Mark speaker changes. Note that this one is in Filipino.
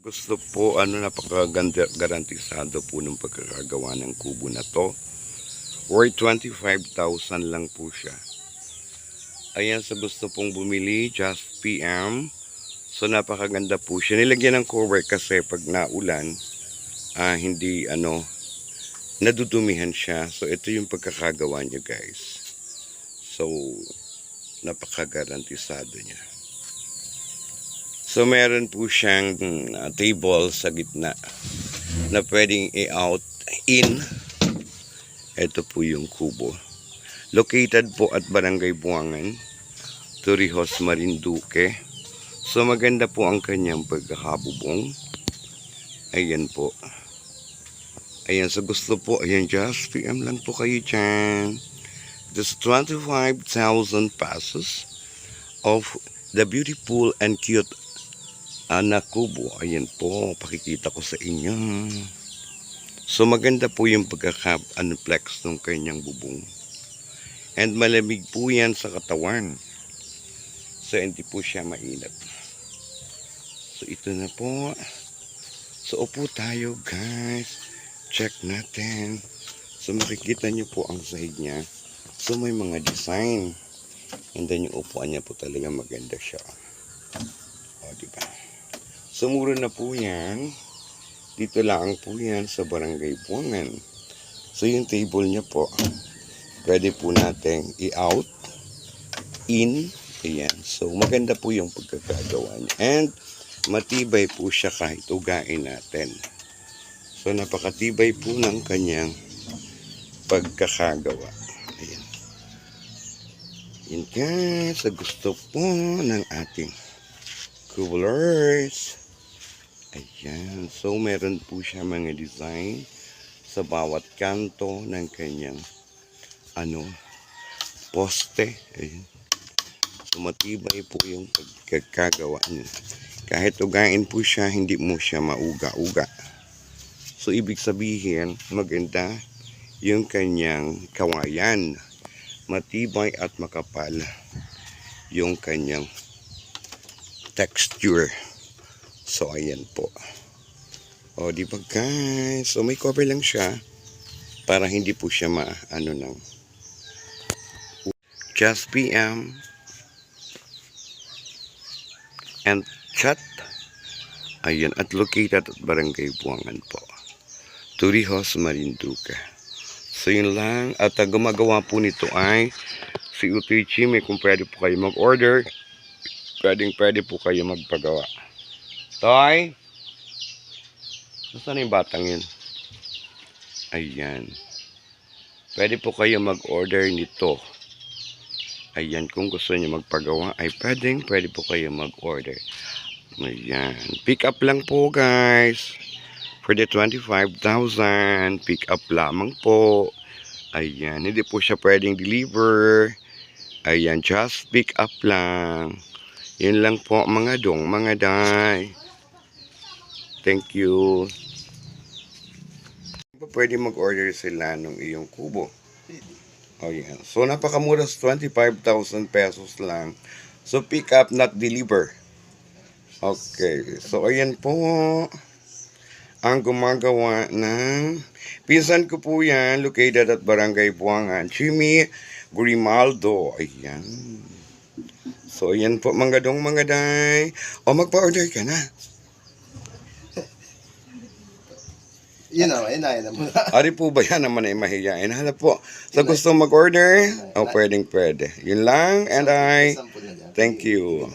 Speaker 1: Gusto po, napakaganda, garantisado po ng pagkakagawa ng kubo na to. Worth 25,000 lang po siya. Ayan, sa gusto pong bumili, just PM. So, napakaganda po siya. Nilagyan ng cover kasi pag naulan, hindi, nadudumihan siya. So, ito yung pagkakagawa niya, guys. So, napakagarantisado niya. So, meron po siyang table sa gitna na pwedeng i-out, in. Ito po yung kubo. Located po at Barangay Buangan, Torrijos, Marinduque. So, maganda po ang kanyang pagkakabubong. Ayan po. Ayan, sa gusto po, ayan, just PM lang po kayo dyan. This 25,000 pesos of the beautiful and cute na kubo. Ayan po, pakikita ko sa inyo. So, maganda po yung pagkaka-flex ng kanyang bubong. And malamig po yan sa katawan. So, hindi po siya mainit. So, ito na po. So, upo tayo, guys. Check natin. So, makikita nyo po ang sahig niya. So, may mga design. And then, yung upuan niya po talaga maganda siya. O, diba? So, mura na po yan. Dito lang po yan sa Barangay Buangan. So, yung table niya po, pwede po natin i-out, in. Ayan. So, maganda po yung pagkakagawa niya. And, matibay po siya kahit ugain natin. So, napakatibay po ng kanyang pagkakagawa. Ayan. Yan guys, sa gusto po ng ating coolers. Ayan. So, meron po siya mga design sa bawat kanto ng kanyang poste. Ayan. So, matibay po yung pagkakagawa niya. Kahit ugain po siya, hindi mo siya mauga-uga. So, ibig sabihin, maganda yung kanyang kawayan. Matibay at makapal yung kanyang texture. So, ayan po. O, di ba guys? So, may cover lang siya para hindi po siya ng just PM and chat. Ayan. At located at Barangay Buangan po. Torrijos, Marinduque. So, yun lang. At gumagawa po nito ay si Utoy Chime. Kung pwede po kayo mag-order, pwede po kayo magpagawa. Toy? Nasaan yung batang yun? Ayan. Pwede po kayo mag-order nito. Ayan. Kung gusto niyo magpagawa, ay pwede po kayo mag-order. Ayan. Pick up lang po guys. For the 25,000. Pick up lamang po. Ayan. Hindi po siya pwedeng deliver. Ayan. Just pick up lang. Yun lang po mga dong, mga day. Thank you. Pwede mag-order sila ng iyong kubo. Oh yeah. So napakamura, 25,000 pesos lang. So pick up, not deliver. Okay. So ayan po ang gumagawa ng pinsan ko po yan, located at Barangay Buangan, Jimmy Grimaldo. Ayan. So ayan po mga dong, mga day. O magpa-order ka na.
Speaker 2: Yun na, yun mo na.
Speaker 1: Ari po ba yan naman ay mahihain? Hanap po. Sa gusto mag-order, pwede. Yun lang, and I thank you.